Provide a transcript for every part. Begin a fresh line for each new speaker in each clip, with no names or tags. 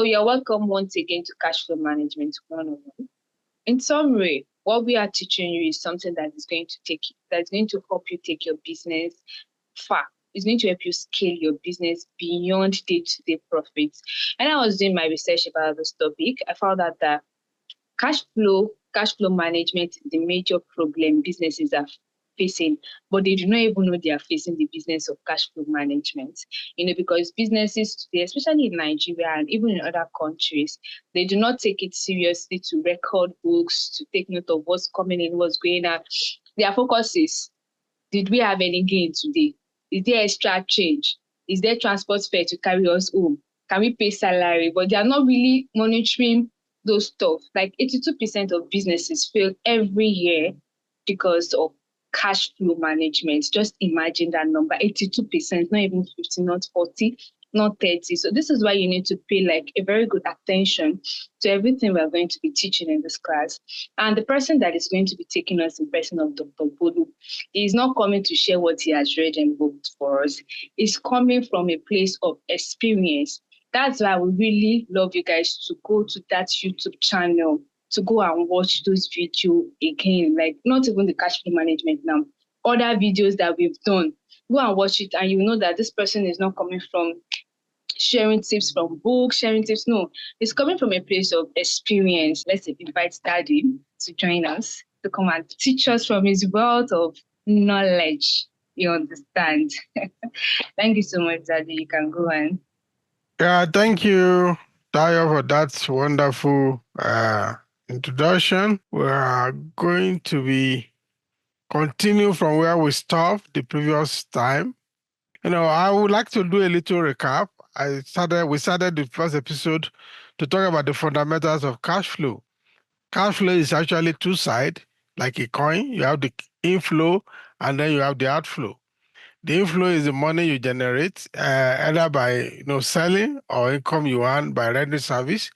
you're welcome once again to Cashflow Management 101. In summary, what we are teaching you is something that's going to help you take your business far. It's going to help you scale your business beyond day-to-day profits. And I was doing my research about this topic. I found out that cash flow management is the major problem businesses are facing, but they do not even know they are facing the business of cash flow management. Because businesses today, especially in Nigeria and even in other countries, they do not take it seriously to record books, to take note of what's coming in, what's going out. Their focus is, did we have any gain today? Is there extra change? Is there transport fare to carry us home? Can we pay salary? But they are not really monitoring those stuff. Like 82% of businesses fail every year because of cash flow management. Just imagine that number, 82%, not even 50, not 40, not 30. So this is why you need to pay like a very good attention to everything we're going to be teaching in this class. And the person that is going to be taking us in person of Dr. Bolu is not coming to share what he has read and booked for us. He's coming from a place of experience. That's why we really love you guys to go to that YouTube channel, to go and watch those videos again, like not even the cash flow management now, other videos that we've done. Go and watch it and you know that this person is not coming from sharing tips from books, sharing tips. No, it's coming from a place of experience. Let's invite Daddy to join us, to come and teach us from his wealth of knowledge. You understand? Thank you so much, Daddy. You can go on.
Yeah, thank you, Tayo, for that wonderful introduction. We are going to be continue from where we stopped the previous time. I would like to do a little recap. We started the first episode to talk about the fundamentals of cash flow. Cash flow is actually two sides, like a coin. You have the inflow and then you have the outflow. The inflow is the money you generate, either by selling or income you earn by rendering service,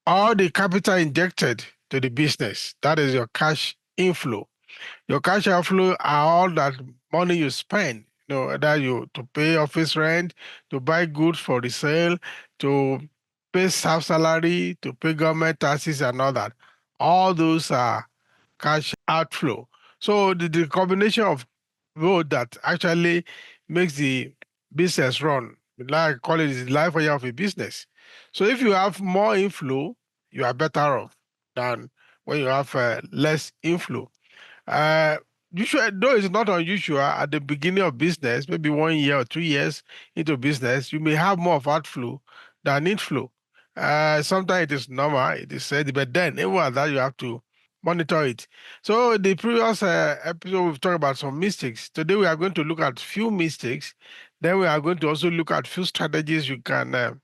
or the capital injected to the business. That is your cash inflow. Your cash outflow are all that money you spend, either to pay office rent, to buy goods for the sale, to pay staff salary, to pay government taxes and all that. All those are cash outflow. So the combination of both that actually makes the business run. Like I call it, is the life of a business. So if you have more inflow, you are better off than when you have less inflow. Uh, Usually, though it's not unusual at the beginning of business, maybe 1 year or 2 years into business, you may have more of outflow than inflow. Sometimes it is normal, it is said, but then even at that, you have to monitor it. So the previous episode, we've talked about some mistakes. Today, we are going to look at few mistakes. Then we are going to also look at few strategies you can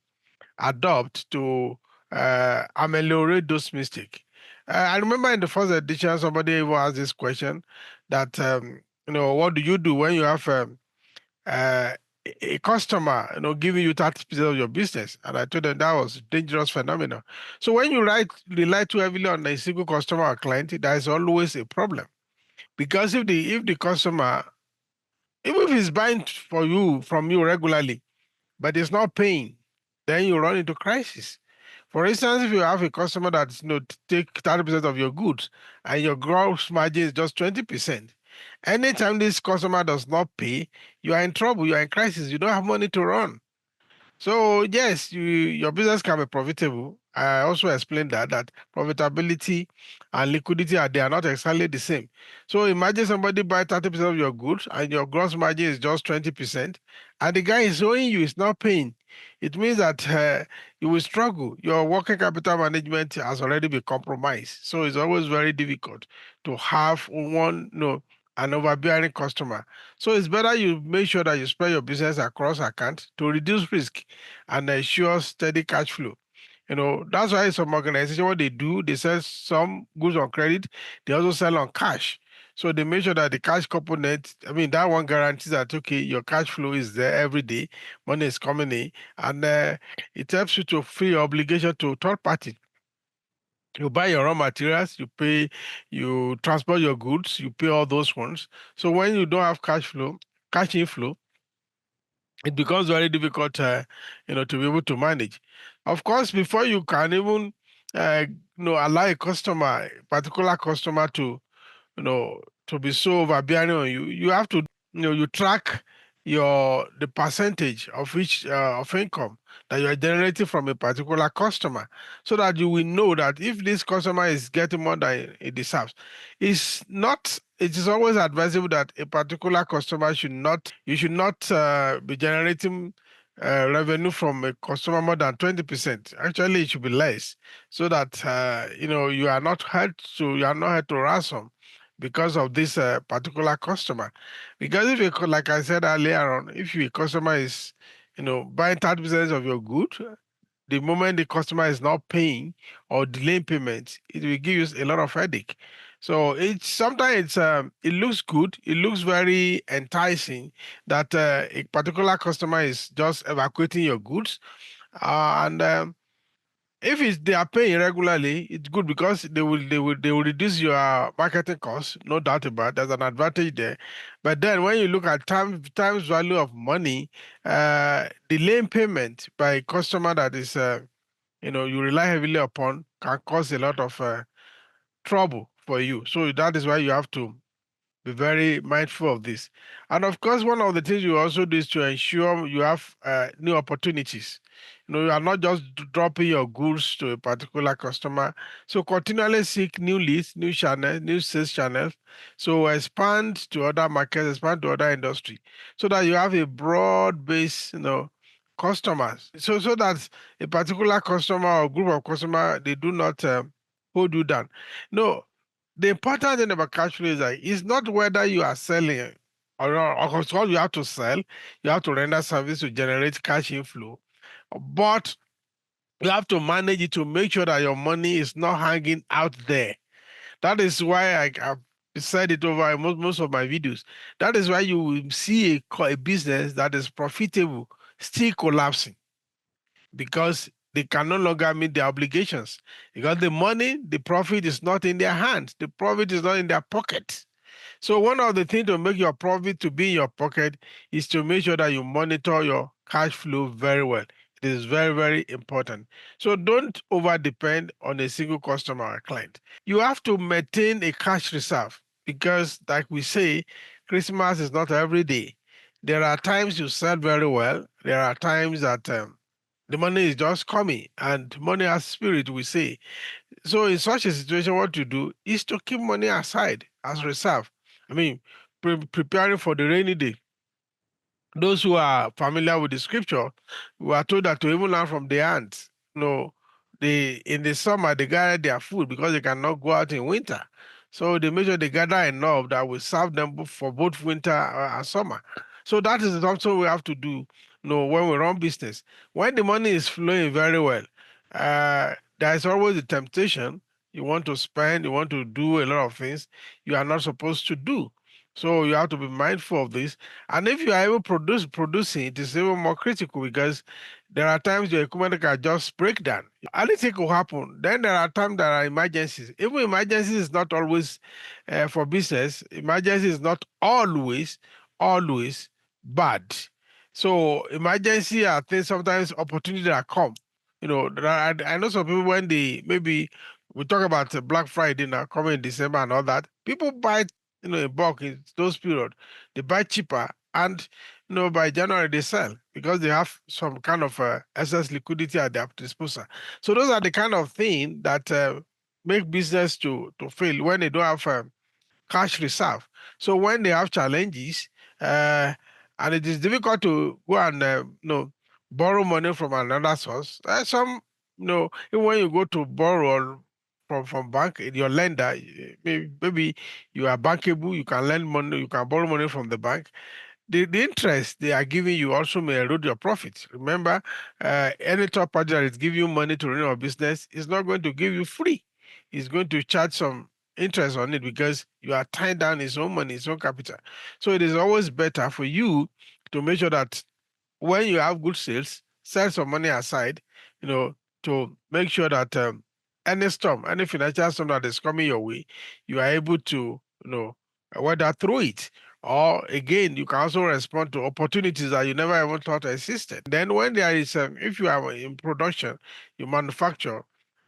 adopt to ameliorate those mistakes. I remember in the first edition, somebody even asked this question that, what do you do when you have uh, a customer, giving you 30% of your business? And I told them that was a dangerous phenomenon. So when you rely too heavily on a single customer or client, there is always a problem. Because if the customer, even if he's buying from you regularly, but it's not paying, then you run into crisis. For instance, if you have a customer that's take 30% of your goods and your gross margin is just 20%, anytime this customer does not pay, you are in trouble, you are in crisis, you don't have money to run. So yes, your business can be profitable. I also explained that profitability and liquidity they are not exactly the same. So imagine somebody buy 30% of your goods and your gross margin is just 20%, and the guy is owing you, is not paying. It means that you will struggle. Your working capital management has already been compromised. So it's always very difficult to have an overbearing customer. So it's better you make sure that you spread your business across accounts to reduce risk and ensure steady cash flow. That's why some organizations, what they do, they sell some goods on credit, they also sell on cash. So they make sure that the cash component, that one guarantees that, okay, your cash flow is there every day, money is coming in, and it helps you to free your obligation to third party. You buy your raw materials, you pay, you transport your goods, you pay all those ones. So when you don't have cash inflow, it becomes very difficult, to be able to manage. Of course, before you can even, allow a customer, a particular customer to be so overbearing on you, you have to, you track the percentage of each of income that you are generating from a particular customer, so that you will know that if this customer is getting more than it deserves. It's not. It is always advisable that a particular customer you should not be generating revenue from a customer more than 20%. Actually, it should be less, so that you are not held to ransom because of this particular customer. Because if like I said earlier on, if your customer is, buying 30% of your good, the moment the customer is not paying or delaying payment, it will give you a lot of headache. So it's sometimes it looks good, it looks very enticing that a particular customer is just evacuating your goods, and if they are paying regularly, it's good because they will reduce your marketing costs, no doubt about it. There's an advantage there. But then when you look at times value of money, delaying payment by a customer that is you rely heavily upon can cause a lot of trouble for you. So that is why you have to be very mindful of this. And of course, one of the things you also do is to ensure you have new opportunities. You are not just dropping your goods to a particular customer. So continually seek new leads, new channels, new sales channels. So expand to other markets, expand to other industry, so that you have a broad base, customers. So that a particular customer or group of customer, they do not hold you down. No, the important thing about cash flow is that it's not whether you are selling or not. Of course, you have to sell, you have to render service to generate cash inflow, but you have to manage it to make sure that your money is not hanging out there. That is why I've said it over most of my videos. That is why you will see a business that is profitable still collapsing, because they can no longer meet their obligations, because the money, the profit is not in their hands, the profit is not in their pocket. So one of the things to make your profit to be in your pocket is to make sure that you monitor your cash flow very well. It is very, very important. So don't over depend on a single customer or client. You have to maintain a cash reserve, because, like we say, Christmas is not every day. There are times you sell very well. There are times that the money is just coming, and money has spirit, we say. So in such a situation, what you do is to keep money aside as reserve. I mean, preparing for the rainy day. Those who are familiar with the scripture, we are told that to even learn from the ants. They in the summer they gather their food because they cannot go out in winter. So they make sure they gather enough that will serve them for both winter and summer. So that is also we have to do. When we run business, when the money is flowing very well, there is always a temptation. You want to spend, you want to do a lot of things you are not supposed to do. So you have to be mindful of this. And if you are able producing, it is even more critical, because there are times your equipment can just break down. Anything will happen. Then there are times there are emergencies. Even emergencies is not always for business. Emergency is not always bad. So emergency are things, sometimes opportunity that come. I know some people, when they maybe we talk about Black Friday now coming in December and all that, people buy in bulk in those periods. They buy cheaper, and by January they sell because they have some kind of excess liquidity at their disposal. So those are the kind of thing that make business to fail, when they don't have cash reserve. So when they have challenges, uh, and it is difficult to go and borrow money from another source. Even when you go to borrow from bank, your lender, maybe you are bankable, you can lend money, you can borrow money from the bank. The interest they are giving you also may erode your profits. Remember, any third party that is giving you money to run your business is not going to give you free. It's going to charge some interest on it, because you are tying down his own money, his own capital. So it is always better for you to make sure that when you have good sales, set some money aside, to make sure that any storm, any financial storm that is coming your way, you are able to, weather through it. Or again, you can also respond to opportunities that you never even thought existed. Then when there is, if you are in production, you manufacture,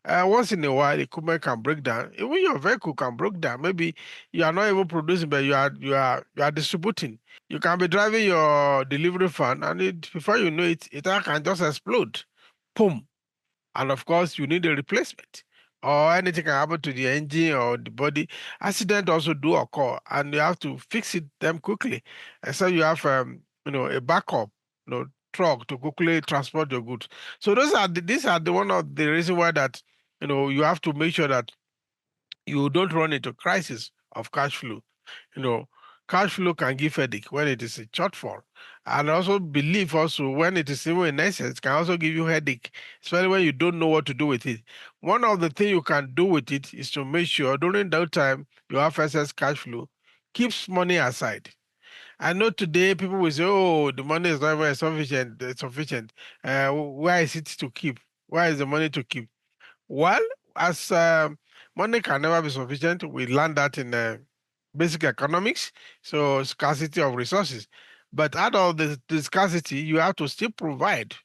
once in a while, equipment can break down. Even your vehicle can break down. Maybe you are not even producing, but you are distributing. You can be driving your delivery van, and before you know it, it can just explode. Boom. And of course, you need a replacement. Or anything can happen to the engine or the body. Accident also do occur, and you have to fix them quickly. And so you have, a backup, truck to quickly transport your goods. So these are the one of the reason why that, you have to make sure that you don't run into crisis of cash flow. You know, Cash flow can give headache when it is a shortfall. And also believe also when it is even in excess, can also give you headache, especially when you don't know what to do with it. One of the things you can do with it is to make sure during that time you have excess cash flow, keeps money aside. I know today people will say, "Oh, the money is not very sufficient. Sufficient. Where is it to keep? Where is the money to keep?" Well, as money can never be sufficient, we learned that in basic economics. So scarcity of resources. But out of the scarcity, you have to still provide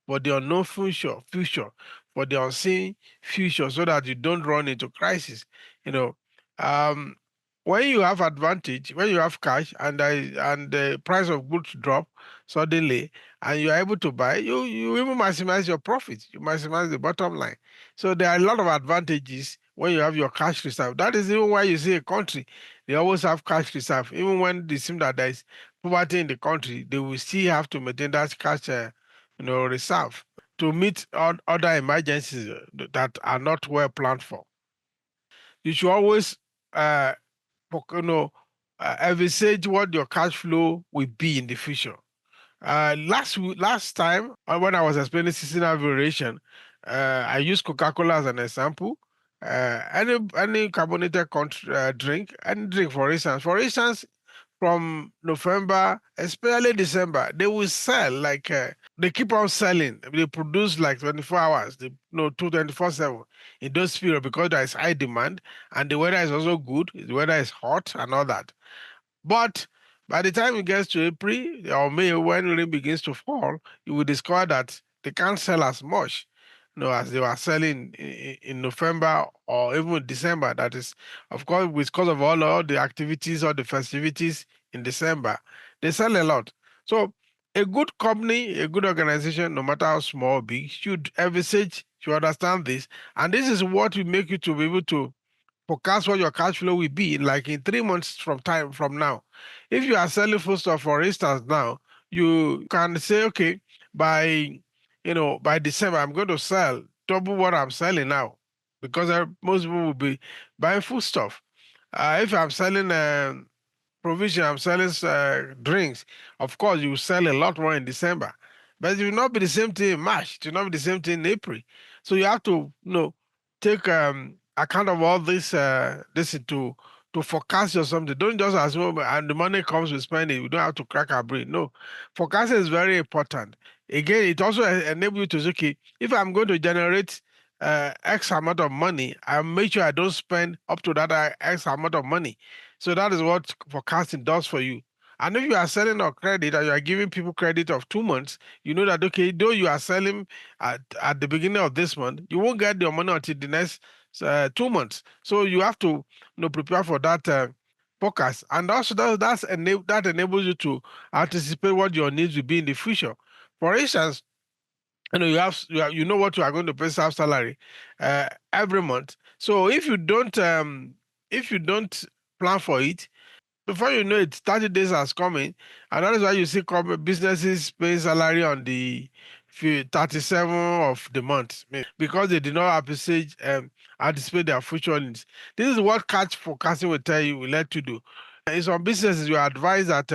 for the unknown future, for the unseen future, so that you don't run into crisis. You know, um, when you have advantage, when you have cash and the price of goods drop suddenly, and you are able to buy, you even maximize your profit. You maximize the bottom line. So there are a lot of advantages when you have your cash reserve. That is even why you see a country, they always have cash reserve. Even when they seem that there is poverty in the country, they will still have to maintain that cash reserve to meet other emergencies that are not well planned for. You should always, uh, envisage what your cash flow will be in the future. Last time when I was explaining seasonal variation, I used Coca-Cola as an example. Any carbonated drink, any drink, for instance, from November, especially December, they will sell like they keep on selling. They produce like 24 hours, 24/7 in those periods because there is high demand and the weather is also good. The weather is hot and all that. But by the time it gets to April or May, when rain begins to fall, you will discover that they can't sell as much, as they were selling in November or even December. That is, of course, because of all the activities or the festivities in December, they sell a lot. So a good company, a good organization, no matter how small or big, should envisage, should understand this. And this is what will make you to be able to forecast what your cash flow will be like in 3 months from now. If you are selling food stuff, for instance, now you can say, okay, by December I'm going to sell double what I'm selling now, because most people will be buying food stuff. If I'm selling provision, I'm selling drinks. Of course, you sell a lot more in December, but it will not be the same thing in March. It will not be the same thing in April. So you have to, take account of all this to forecast or something. Don't just assume and the money comes with spending. We don't have to crack our brain. No, forecasting is very important. Again, it also enables you to say, okay, if I'm going to generate X amount of money, I make sure I don't spend up to that X amount of money. So that is what forecasting does for you. And if you are selling on credit and you are giving people credit of 2 months, you know that, okay, though you are selling at the beginning of this month, you won't get your money until the next 2 months. So you have to, prepare for that forecast. And also that enables you to anticipate what your needs will be in the future. For instance, you know what you are going to pay self salary every month. So if you don't plan for it, before you know it, 30 days has coming, and that is why you see businesses paying salary on the 37th of the month, because they did not anticipate their future needs. This is what catch forecasting will tell you, will let you do. In some businesses, you are advised that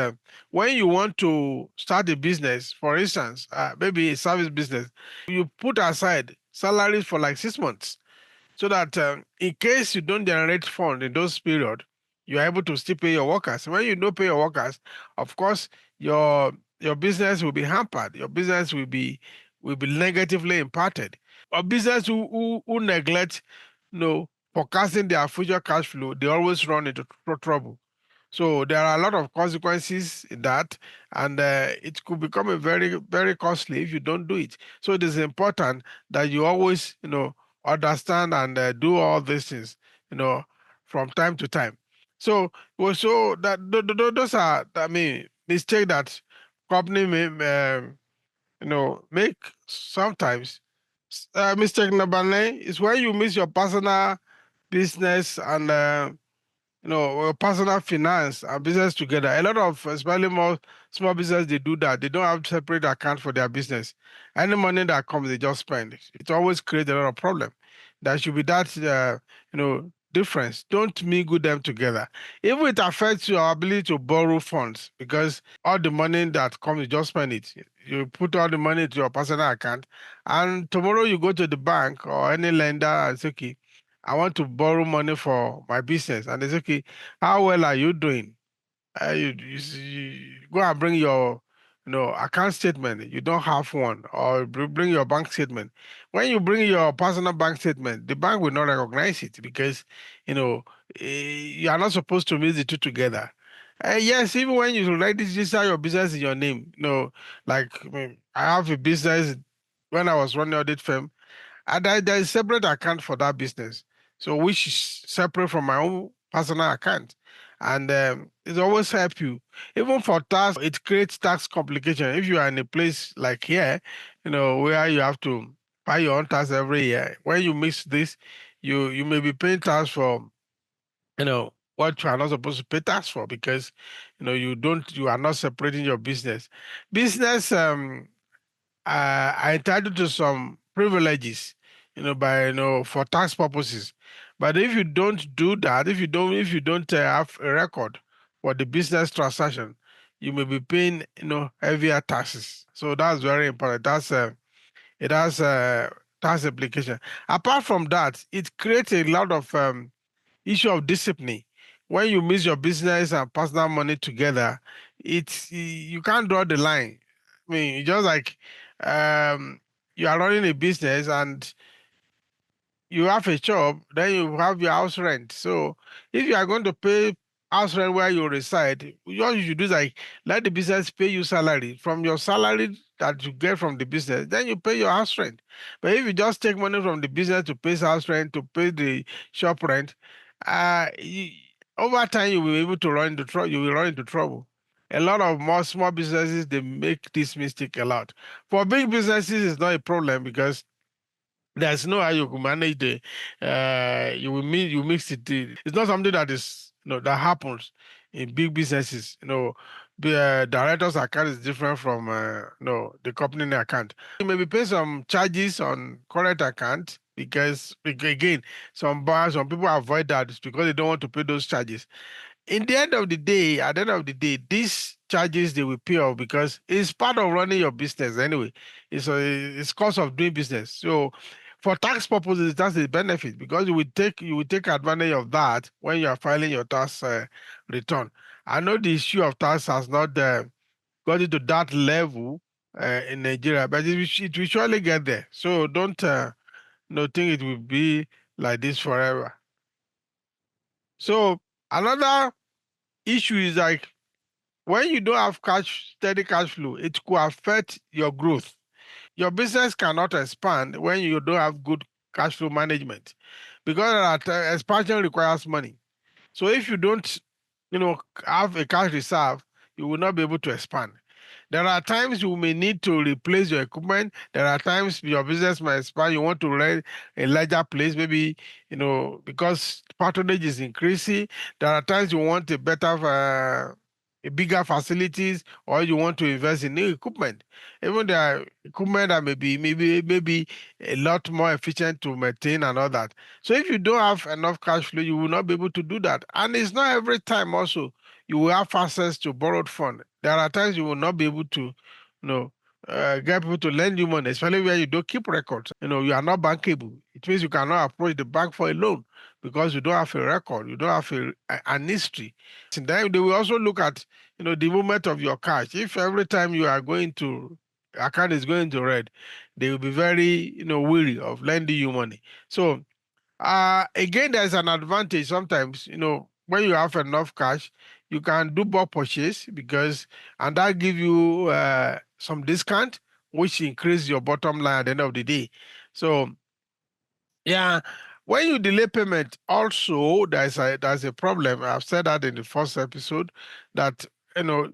when you want to start a business, for instance, maybe a service business, you put aside salaries for like 6 months, so that in case you don't generate funds in those periods, you're able to still pay your workers. When you don't pay your workers, of course, your business will be hampered. Your business will be negatively impacted. A business who neglect, forecasting their future cash flow, they always run into trouble. So there are a lot of consequences in that, and it could become a very, very costly if you don't do it. So it is important that you always, understand and do all these things, you know, from time to time. So, so that those are, I mean, mistake that company may, make sometimes. Mistake number 9 is when you mix your personal business and personal finance and business together. A lot of, especially more small business, they do that. They don't have separate account for their business. Any money that comes, they just spend. It always creates a lot of problem. There should be that, difference. Don't mingle them together. Even it affects your ability to borrow funds because all the money that comes, you just spend it. You put all the money into your personal account, and tomorrow you go to the bank or any lender and say, okay, I want to borrow money for my business. And they say, okay, how well are you doing? You go and bring your account statement. You don't have one, or bring your bank statement. When you bring your personal bank statement, the bank will not recognize it because you know you are not supposed to mix the two together. Yes, even when you register your business in your name, like I mean, I have a business when I was running audit firm. And there is separate account for that business, so which is separate from my own personal account, and it always help you. Even for tax, it creates tax complication. If you are in a place like here, where you have to pay your own tax every year, when you mix this, you may be paying tax for what you are not supposed to pay tax for because you are not separating your business. Business are entitled to some privileges, by for tax purposes. But if you don't do that, if you don't have a record for the business transaction, you may be paying heavier taxes. So that's very important. It has tax implication. Apart from that, it creates a lot of issue of discipline. When you mix your business and personal money together, you can't draw the line. I mean, it's just like um, you are running a business and you have a job, then you have your house rent. So if you are going to pay house rent where you reside, what you should do is like let the business pay you salary. From your salary that you get from the business, then you pay your house rent. But if you just take money from the business to pay house rent, to pay the shop rent, you, over time you will be able to run into trouble. You will run into trouble. A lot of more small businesses, they make this mistake a lot. For big businesses, it's not a problem because there's no how you can manage the you mix it. It's not something that is that happens in big businesses. The director's account is different from the company account. You may be paying some charges on current account because again, some people avoid that because they don't want to pay those charges. In the end of the day, at the end of the day, these charges they will pay off because it's part of running your business anyway. It's cost of doing business. So for tax purposes, that's the benefit because you will take advantage of that when you are filing your tax return. I know the issue of tax has not got into that level in Nigeria, but it will surely get there. So don't think it will be like this forever. So another issue is like when you don't have steady cash flow, it could affect your growth. Your business cannot expand when you don't have good cash flow management because expansion requires money. So if you don't, have a cash reserve, you will not be able to expand. There are times you may need to replace your equipment. There are times your business might expand. You want to rent a larger place, maybe, because patronage is increasing. There are times you want a bigger facilities, or you want to invest in new equipment. Even the equipment that maybe a lot more efficient to maintain and all that. So if you don't have enough cash flow, you will not be able to do that. And it's not every time also you will have access to borrowed fund. There are times you will not be able to, get people to lend you money, especially where you don't keep records. You are not bankable. It means you cannot approach the bank for a loan because you don't have a record, you don't have an history. And then they will also look at, the movement of your cash. If every time you are going to account is going to red, they will be very, weary of lending you money. So again, there's an advantage sometimes, when you have enough cash, you can do bulk purchase because, and that give you some discount, which increase your bottom line at the end of the day. So yeah, when you delay payment, also there's a problem. I've said that in the first episode that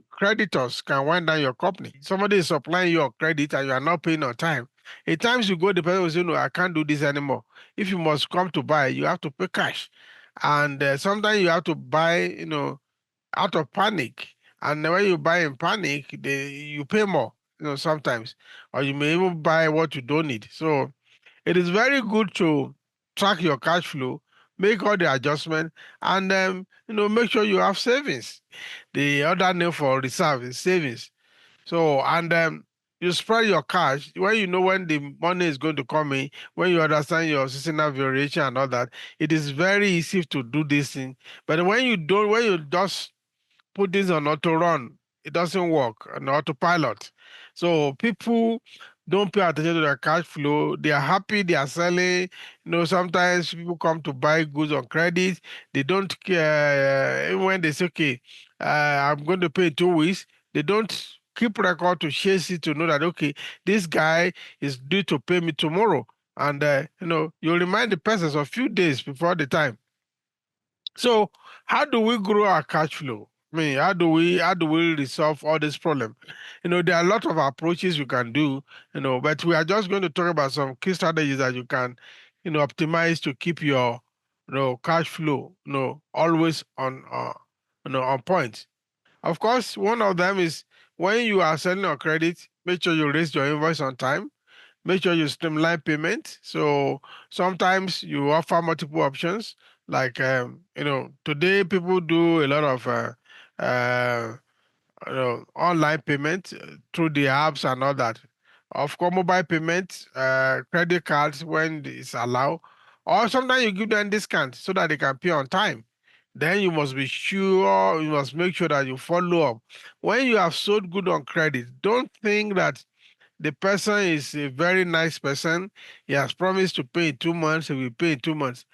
creditors can wind down your company. Somebody is supplying your credit and you are not paying on time. At times you go, the person will say, "No, I can't do this anymore." If you must come to buy, you have to pay cash, and sometimes you have to buy, out of panic. And when you buy in panic, you pay more, sometimes, or you may even buy what you don't need. So it is very good to track your cash flow, make all the adjustment, and make sure you have savings. The other name for reserve is savings. So and you spread your cash when you know when the money is going to come in, when you understand your seasonal variation and all that. It is very easy to do this thing. But when you don't, when you just put this on auto run, it doesn't work on autopilot. So people don't pay attention to their cash flow. They are happy, they are selling. Sometimes people come to buy goods on credit. They don't care even when they say, okay, I'm going to pay in 2 weeks. They don't keep record to chase it to know that, okay, this guy is due to pay me tomorrow. And, you remind the person a few days before the time. So how do we grow our cash flow? I mean, how do we resolve all this problem? There are a lot of approaches you can do, but we are just going to talk about some key strategies that you can, optimize to keep your, cash flow, always on point. Of course, one of them is when you are selling on credit, make sure you raise your invoice on time. Make sure you streamline payment. So sometimes you offer multiple options. Like today people do a lot of uh, online payment through the apps and all that. Of course, mobile payment, credit cards when it's allowed, or sometimes you give them discount so that they can pay on time. Then you must be sure, you must make sure that you follow up. When you have sold good on credit, don't think that the person is a very nice person. He has promised to pay in 2 months, he will pay in 2 months.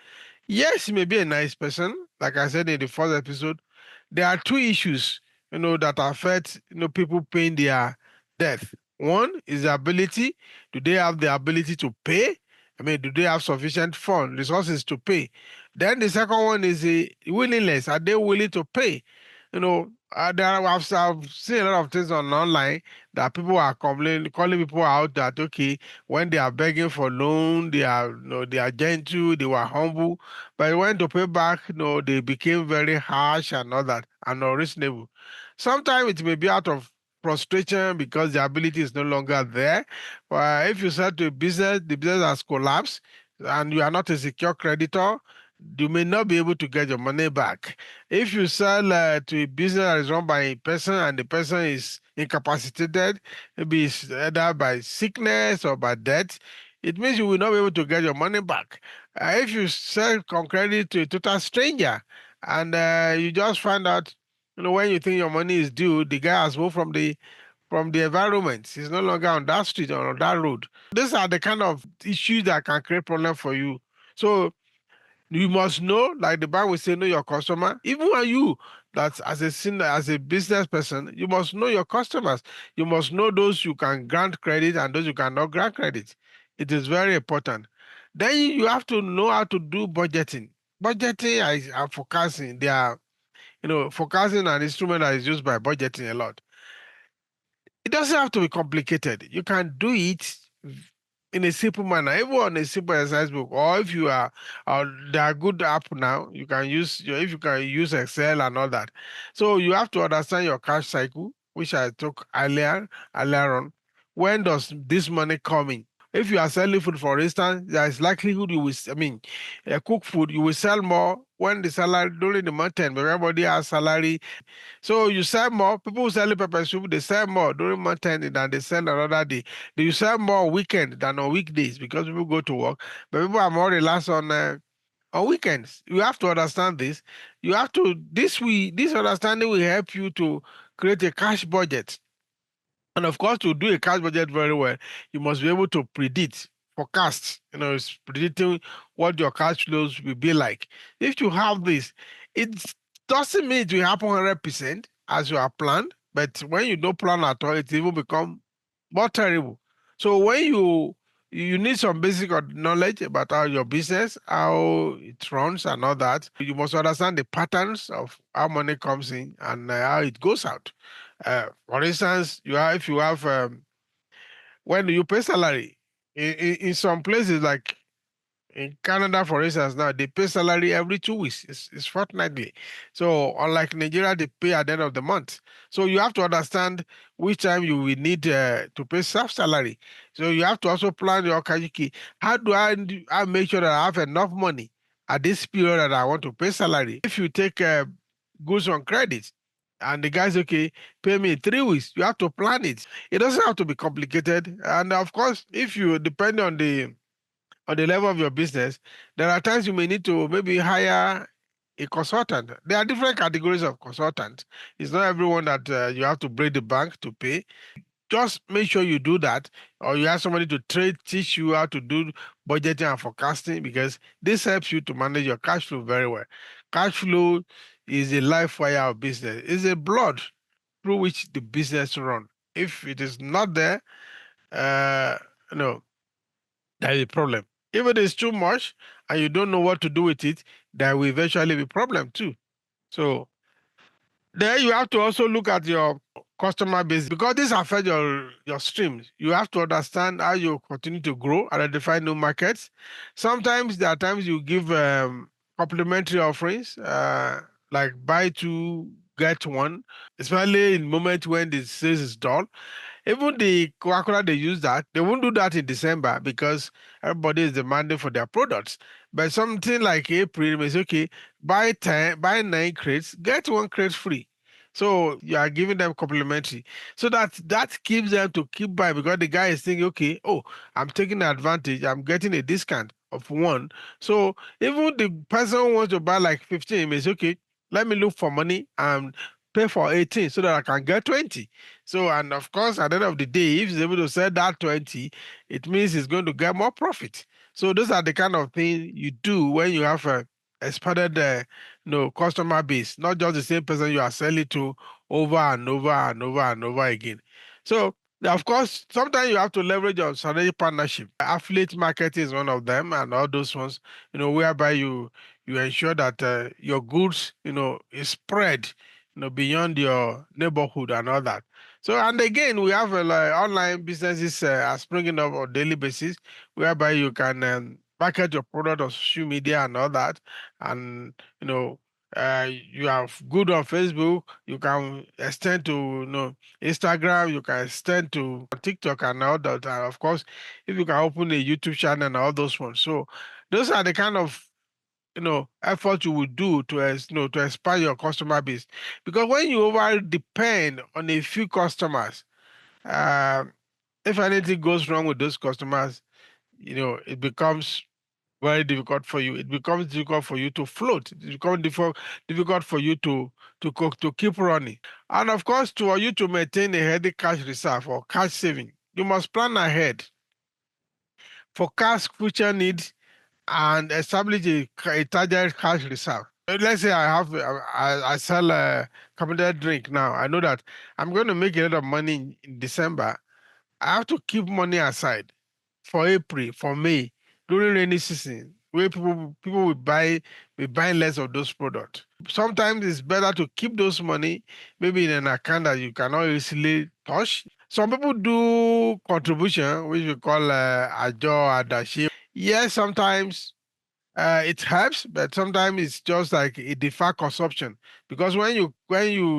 Yes, he may be a nice person. Like I said in the first episode, there are two issues, that affect, people paying their debt. One is the ability. Do they have the ability to pay? I mean, do they have sufficient fund, resources to pay? Then the second one is the willingness. Are they willing to pay? I've seen a lot of things online that people are complaining, calling people out that, okay, when they are begging for loan, they are gentle, they were humble, but when to pay back, they became very harsh and all that, and unreasonable. Sometimes it may be out of frustration because the ability is no longer there. But if you sell to a business, the business has collapsed, and you are not a secure creditor, you may not be able to get your money back. If you sell to a business that is run by a person and the person is incapacitated, maybe it's either by sickness or by death, it means you will not be able to get your money back. If you sell on credit to a total stranger and you just find out, when you think your money is due, the guy has moved from the environment. He's no longer on that street or on that road. These are the kind of issues that can create problem for you. So you must know, like the Bible say, know your customer. Even when you, that as a business person, you must know your customers. You must know those you can grant credit and those you cannot grant credit. It is very important. Then you have to know how to do budgeting. Budgeting and forecasting. They are, forecasting an instrument that is used by budgeting a lot. It doesn't have to be complicated. You can do it in a simple manner, even on a simple exercise book. Or if you are, there are good app now. You can use if you can use Excel and all that. So you have to understand your cash cycle, which I took earlier on. When does this money come in? If you are selling food, for instance, there is likelihood you will, I mean, cook food, you will sell more when the salary during the month end, but everybody has salary. So you sell more. People who sell pepper soup, they sell more during month end than they sell another day. You sell more weekend than on weekdays because people go to work. But people are more relaxed on weekends. You have to understand this. You have to this understanding will help you to create a cash budget. And of course, to do a cash budget very well, you must be able to predict, forecast, predicting what your cash flows will be like. If you have this, it doesn't mean it will happen 100% as you have planned, but when you don't plan at all, it will become more terrible. So when you need some basic knowledge about how your business, how it runs, and all that. You must understand the patterns of how money comes in and how it goes out. For instance, if you have when do you pay salary? In some places like in Canada, for instance, now they pay salary every 2 weeks. It's fortnightly. So unlike Nigeria, they pay at the end of the month. So you have to understand which time you will need to pay self salary. So you have to also plan your kajiki. How do I make sure that I have enough money at this period that I want to pay salary? If you take goods on credit, and the guy's okay, pay me in 3 weeks. You have to plan it. It doesn't have to be complicated. And of course, if you depend on the level of your business, there are times you may need to maybe hire a consultant. There are different categories of consultants. It's not everyone that you have to break the bank to pay. Just make sure you do that, or you have somebody to teach you how to do budgeting and forecasting, because this helps you to manage your cash flow very well. Cash flow is a life wire of business. It's a blood through which the business run. If it is not there, uh, no, there is a problem. If it is too much and you don't know what to do with it, there will eventually be a problem too. So then you have to also look at your customer base, because this affects your streams. You have to understand how you continue to grow, identify new markets. Sometimes there are times you give complementary offerings, like buy two get one, especially in moments when the sales is dull. Even the Coca-Cola, they use that. They won't do that in December because everybody is demanding for their products. But something like April is okay, buy 10, buy 9 crates, get 1 crate free. So you are giving them complimentary. So that keeps them to keep buying, because the guy is thinking, okay, oh, I'm taking advantage, I'm getting a discount of one. So even the person who wants to buy like 15 is okay, let me look for money and pay for 18 so that I can get 20. So, and of course, at the end of the day, if he's able to sell that 20, it means he's going to get more profit. So those are the kind of things you do when you have a expanded customer base, not just the same person you are selling to over and over and over and over again. So of course, sometimes you have to leverage your strategic partnership. Affiliate marketing is one of them, and all those ones, whereby you ensure that your goods, is spread, beyond your neighborhood and all that. So, and again, we have like online businesses are springing up on daily basis, whereby you can market your product on social media and all that, and you have good on Facebook. You can extend to Instagram. You can extend to TikTok and all that. And of course, if you can open a YouTube channel and all those ones. So, those are the kind of effort you would do to to expand your customer base, because when you over depend on a few customers, uh, if anything goes wrong with those customers, it becomes very difficult for you. It becomes difficult for you to float. It becomes difficult for you to keep running. And of course, for you to maintain a healthy cash reserve or cash saving, you must plan ahead for cash future needs and establish a target cash reserve. Let's say I sell a carbonated drink now. I know that I'm going to make a lot of money in December. I have to keep money aside for April, for May, during rainy season, where people will buy less of those products. Sometimes it's better to keep those money maybe in an account that you cannot easily touch. Some people do contribution, which we call ajo adashi. Yes, sometimes it helps, but sometimes it's just like a deferred consumption, because when you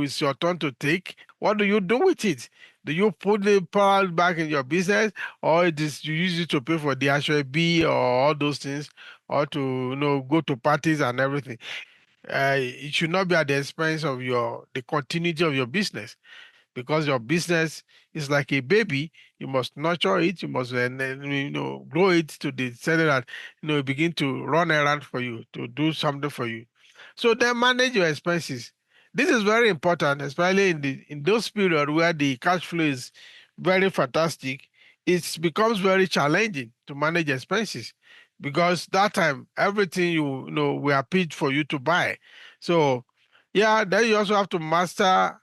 it's your turn to take, what do you do with it? Do you put the power back in your business, or it is you use it to pay for the actual B or all those things, or to go to parties and everything? It should not be at the expense of the continuity of your business, because your business is like a baby. You must nurture it. You must grow it to the extent that it begin to run around for you, to do something for you. So then manage your expenses. This is very important, especially in those periods where the cash flow is very fantastic. It becomes very challenging to manage expenses, because that time everything you know we are paid for you to buy. So Yeah, then you also have to master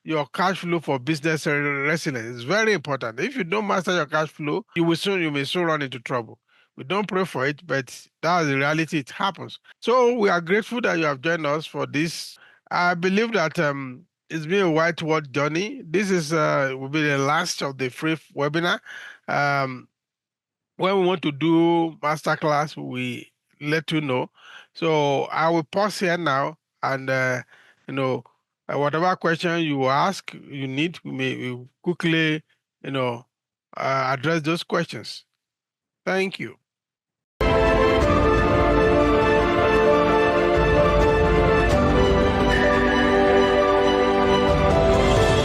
your cash flow for business resilience. It's very important. If you don't master your cash flow, you may soon run into trouble. We don't pray for it, but that's the reality. It happens. So we are grateful that you have joined us for this. I believe that it's been a whiteward journey. This is will be the last of the free webinar. Um, when we want to do masterclass, we let you know. So I will pause here now, and you know, whatever question you ask, you need, we quickly, address those questions. Thank you.